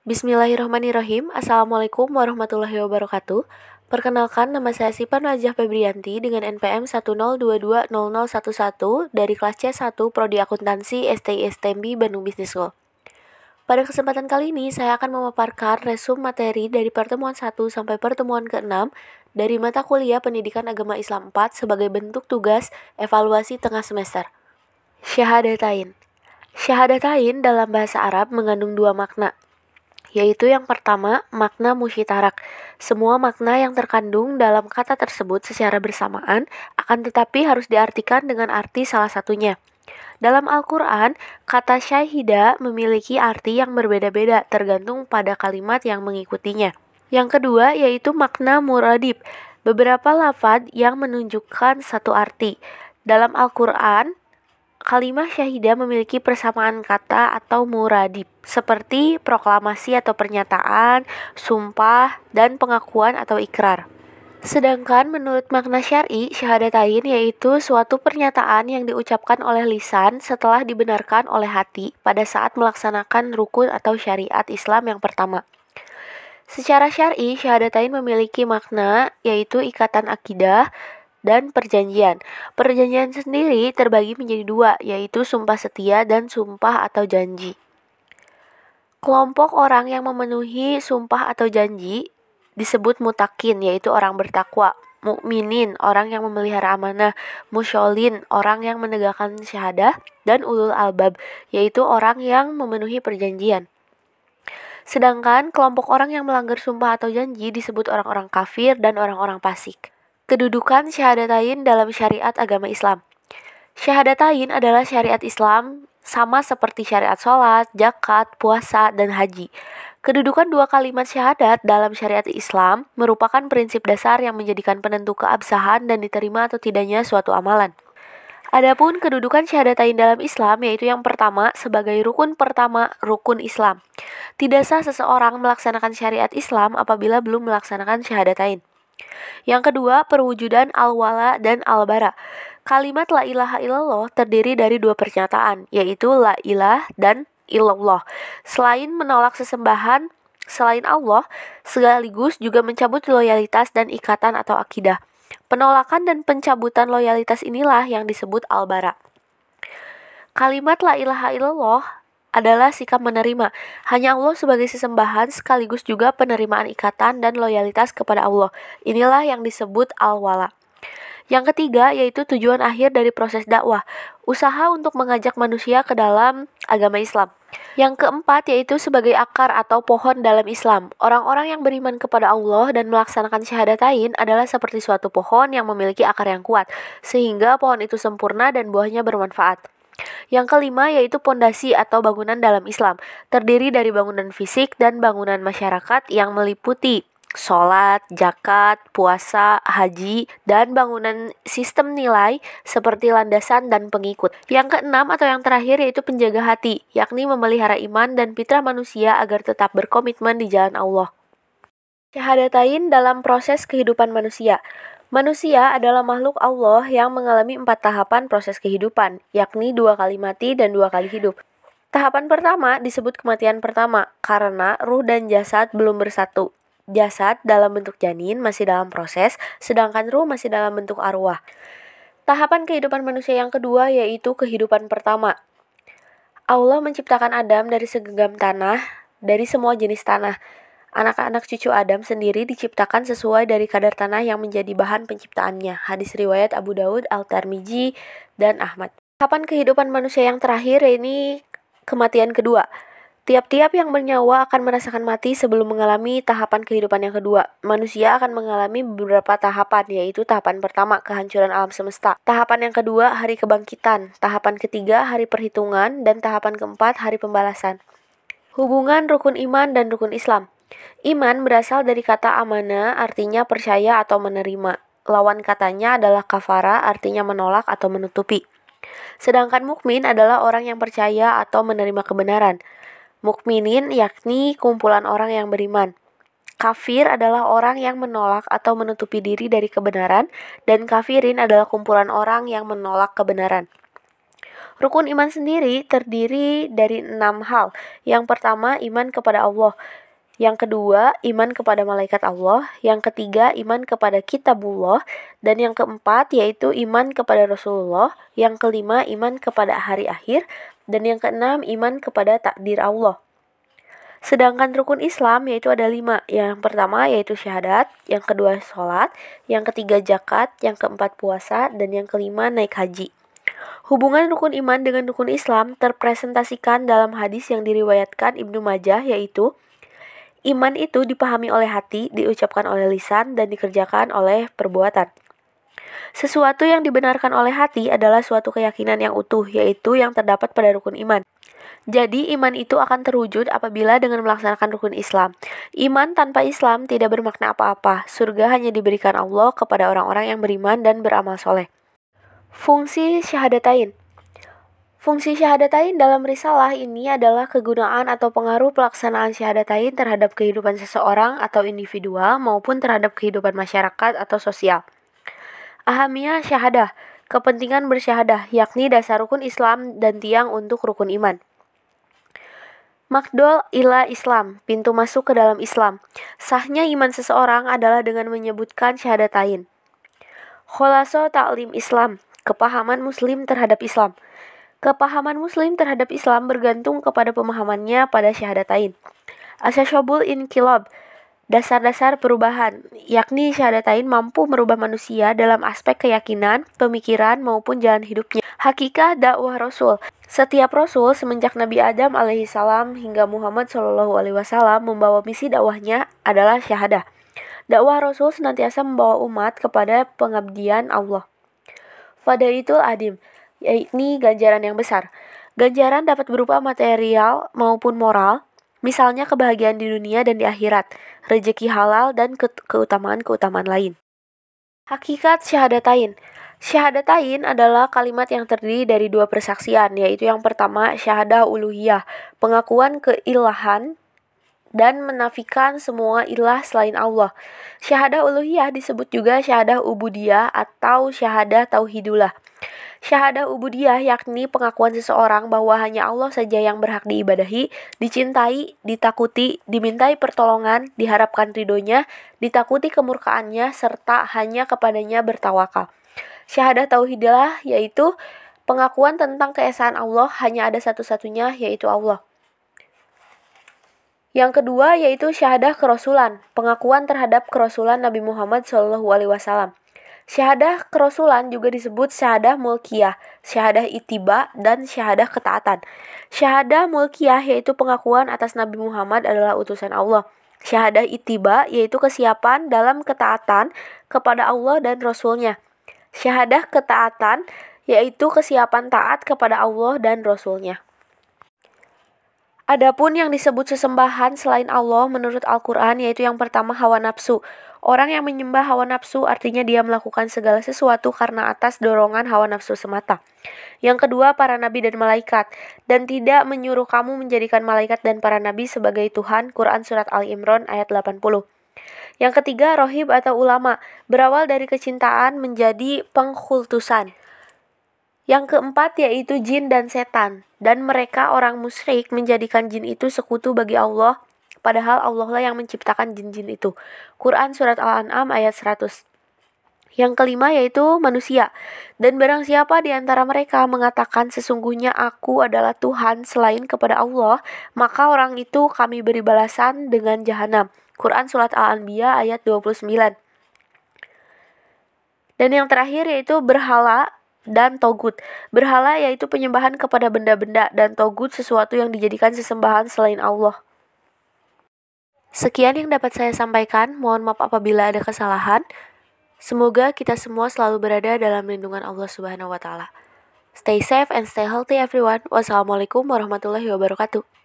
Bismillahirrahmanirrahim. Assalamualaikum warahmatullahi wabarakatuh. Perkenalkan, nama saya Sipan Najah Febrianti dengan NPM 102200011 dari kelas C1 Prodi Akuntansi STI STMB Bandung Business School. Pada kesempatan kali ini, saya akan memaparkan resume materi dari pertemuan 1 sampai pertemuan ke-6 dari mata kuliah Pendidikan Agama Islam 4 sebagai bentuk tugas evaluasi tengah semester. Syahadatain. Syahadatain dalam bahasa Arab mengandung dua makna, yaitu yang pertama, makna musytarak. Semua makna yang terkandung dalam kata tersebut secara bersamaan, akan tetapi harus diartikan dengan arti salah satunya. Dalam Al-Quran, kata syahida memiliki arti yang berbeda-beda tergantung pada kalimat yang mengikutinya. Yang kedua yaitu makna muradib, beberapa lafaz yang menunjukkan satu arti. Dalam Al-Quran, kalimat syahidah memiliki persamaan kata atau muradib, seperti proklamasi atau pernyataan, sumpah, dan pengakuan atau ikrar. Sedangkan menurut makna syar'i, syahadatain yaitu suatu pernyataan yang diucapkan oleh lisan setelah dibenarkan oleh hati pada saat melaksanakan rukun atau syariat Islam yang pertama. Secara syar'i, syahadatain memiliki makna yaitu ikatan akidah dan perjanjian. Perjanjian sendiri terbagi menjadi dua, yaitu sumpah setia dan sumpah atau janji. Kelompok orang yang memenuhi sumpah atau janji disebut mutakin, yaitu orang bertakwa. Mukminin, orang yang memelihara amanah. Musyolin, orang yang menegakkan syahadah. Dan ulul albab, yaitu orang yang memenuhi perjanjian. Sedangkan kelompok orang yang melanggar sumpah atau janji disebut orang-orang kafir dan orang-orang fasik. Kedudukan syahadatain dalam syariat agama Islam. Syahadatain adalah syariat Islam sama seperti syariat sholat, zakat, puasa, dan haji. Kedudukan dua kalimat syahadat dalam syariat Islam merupakan prinsip dasar yang menjadikan penentu keabsahan dan diterima atau tidaknya suatu amalan. Adapun kedudukan syahadatain dalam Islam yaitu yang pertama sebagai rukun pertama rukun Islam. Tidak sah seseorang melaksanakan syariat Islam apabila belum melaksanakan syahadatain. Yang kedua, perwujudan al-wala dan al-bara. Kalimat la ilaha illallah terdiri dari dua pernyataan, yaitu la ilah dan illallah. Selain menolak sesembahan selain Allah, sekaligus juga mencabut loyalitas dan ikatan atau akidah. Penolakan dan pencabutan loyalitas inilah yang disebut al-bara. Kalimat la ilaha illallah adalah sikap menerima. Hanya Allah sebagai sesembahan sekaligus juga penerimaan ikatan dan loyalitas kepada Allah. Inilah yang disebut al-wala. Yang ketiga yaitu tujuan akhir dari proses dakwah, usaha untuk mengajak manusia ke dalam agama Islam. Yang keempat yaitu sebagai akar atau pohon dalam Islam. Orang-orang yang beriman kepada Allah dan melaksanakan syahadatain adalah seperti suatu pohon yang memiliki akar yang kuat, sehingga pohon itu sempurna dan buahnya bermanfaat. Yang kelima yaitu pondasi atau bangunan dalam Islam, terdiri dari bangunan fisik dan bangunan masyarakat yang meliputi sholat, zakat, puasa, haji, dan bangunan sistem nilai seperti landasan dan pengikut. Yang keenam atau yang terakhir yaitu penjaga hati, yakni memelihara iman dan fitrah manusia agar tetap berkomitmen di jalan Allah. Syahadatain dalam proses kehidupan manusia. Manusia adalah makhluk Allah yang mengalami 4 tahapan proses kehidupan, yakni 2 kali mati dan 2 kali hidup. Tahapan pertama disebut kematian pertama, karena ruh dan jasad belum bersatu. Jasad dalam bentuk janin masih dalam proses, sedangkan ruh masih dalam bentuk arwah. Tahapan kehidupan manusia yang kedua yaitu kehidupan pertama. Allah menciptakan Adam dari segenggam tanah, dari semua jenis tanah. Anak-anak cucu Adam sendiri diciptakan sesuai dari kadar tanah yang menjadi bahan penciptaannya. Hadis riwayat Abu Daud, Al-Tirmidzi, dan Ahmad. Tahapan kehidupan manusia yang terakhir ini kematian kedua. Tiap-tiap yang bernyawa akan merasakan mati sebelum mengalami tahapan kehidupan yang kedua. Manusia akan mengalami beberapa tahapan, yaitu tahapan pertama, kehancuran alam semesta. Tahapan yang kedua, hari kebangkitan. Tahapan ketiga, hari perhitungan. Dan tahapan keempat, hari pembalasan. Hubungan rukun iman dan rukun Islam. Iman berasal dari kata amana, artinya percaya atau menerima. Lawan katanya adalah kafara, artinya menolak atau menutupi. Sedangkan mukmin adalah orang yang percaya atau menerima kebenaran. Mukminin yakni kumpulan orang yang beriman. Kafir adalah orang yang menolak atau menutupi diri dari kebenaran, dan kafirin adalah kumpulan orang yang menolak kebenaran. Rukun iman sendiri terdiri dari 6 hal. Yang pertama, iman kepada Allah. Yang kedua, iman kepada malaikat Allah. Yang ketiga, iman kepada kitabullah. Dan yang keempat, yaitu iman kepada Rasulullah. Yang kelima, iman kepada hari akhir. Dan yang keenam, iman kepada takdir Allah. Sedangkan rukun Islam yaitu ada 5. Yang pertama yaitu syahadat, yang kedua sholat, yang ketiga zakat, yang keempat puasa, dan yang kelima naik haji. Hubungan rukun iman dengan rukun Islam terpresentasikan dalam hadis yang diriwayatkan Ibnu Majah, yaitu iman itu dipahami oleh hati, diucapkan oleh lisan, dan dikerjakan oleh perbuatan. Sesuatu yang dibenarkan oleh hati adalah suatu keyakinan yang utuh, yaitu yang terdapat pada rukun iman. Jadi, iman itu akan terwujud apabila dengan melaksanakan rukun Islam. Iman tanpa Islam tidak bermakna apa-apa. Surga hanya diberikan Allah kepada orang-orang yang beriman dan beramal soleh. Fungsi syahadatain. Fungsi syahadatain dalam risalah ini adalah kegunaan atau pengaruh pelaksanaan syahadatain terhadap kehidupan seseorang atau individual maupun terhadap kehidupan masyarakat atau sosial. Ahamiyah syahadah, kepentingan bersyahadah, yakni dasar rukun Islam dan tiang untuk rukun iman. Makdol ila Islam, pintu masuk ke dalam Islam. Sahnya iman seseorang adalah dengan menyebutkan syahadatain. Kholaso ta'lim Islam, kepahaman Muslim terhadap Islam. Kepahaman Muslim terhadap Islam bergantung kepada pemahamannya pada syahadatain. Asyashobul inkilab, dasar-dasar perubahan, yakni syahadatain mampu merubah manusia dalam aspek keyakinan, pemikiran, maupun jalan hidupnya. Hakikat dakwah Rasul. Setiap Rasul semenjak Nabi Adam alaihissalam hingga Muhammad SAW membawa misi dakwahnya adalah syahadah. Dakwah Rasul senantiasa membawa umat kepada pengabdian Allah. Fadaitul adim, yakni ganjaran yang besar. Ganjaran dapat berupa material maupun moral, misalnya kebahagiaan di dunia dan di akhirat, rezeki halal, dan keutamaan-keutamaan lain. Hakikat syahadatain. Syahadatain adalah kalimat yang terdiri dari 2 persaksian, yaitu yang pertama syahadah uluhiyah, pengakuan keilahan dan menafikan semua ilah selain Allah. Syahadah uluhiyah disebut juga syahadah ubudiyah atau syahadah tauhidullah. Syahadah ubudiyah yakni pengakuan seseorang bahwa hanya Allah saja yang berhak diibadahi, dicintai, ditakuti, dimintai pertolongan, diharapkan ridhonya, ditakuti kemurkaannya, serta hanya kepadanya bertawakal. Syahadah tauhidillah yaitu pengakuan tentang keesaan Allah, hanya ada satu-satunya yaitu Allah. Yang kedua yaitu syahadah kerasulan, pengakuan terhadap kerasulan Nabi Muhammad SAW. Syahadah kerasulan juga disebut syahadah mulkiyah, syahadah ittiba, dan syahadah ketaatan. Syahadah mulkiyah yaitu pengakuan atas Nabi Muhammad adalah utusan Allah. Syahadah ittiba yaitu kesiapan dalam ketaatan kepada Allah dan Rasul-Nya. Syahadah ketaatan yaitu kesiapan taat kepada Allah dan Rasul-Nya. Adapun yang disebut sesembahan selain Allah menurut Al-Quran yaitu yang pertama hawa nafsu. Orang yang menyembah hawa nafsu artinya dia melakukan segala sesuatu karena atas dorongan hawa nafsu semata. Yang kedua para nabi dan malaikat, dan tidak menyuruh kamu menjadikan malaikat dan para nabi sebagai Tuhan. Quran Surat Al-Imran ayat 80. Yang ketiga rohib atau ulama, berawal dari kecintaan menjadi pengkhultusan. Yang keempat yaitu jin dan setan, dan mereka orang musyrik menjadikan jin itu sekutu bagi Allah, padahal Allah lah yang menciptakan jin-jin itu. Quran Surat Al-An'am ayat 100. Yang kelima yaitu manusia, dan barang siapa di antara mereka mengatakan sesungguhnya aku adalah Tuhan selain kepada Allah, maka orang itu kami beri balasan dengan jahanam. Quran Surat Al-Anbiya ayat 29. Dan yang terakhir yaitu berhala dan togut. Berhala yaitu penyembahan kepada benda-benda, dan togut sesuatu yang dijadikan sesembahan selain Allah. Sekian yang dapat saya sampaikan, mohon maaf apabila ada kesalahan. Semoga kita semua selalu berada dalam lindungan Allah Subhanahu wa Ta'ala. Stay safe and stay healthy everyone. Wassalamualaikum warahmatullahi wabarakatuh.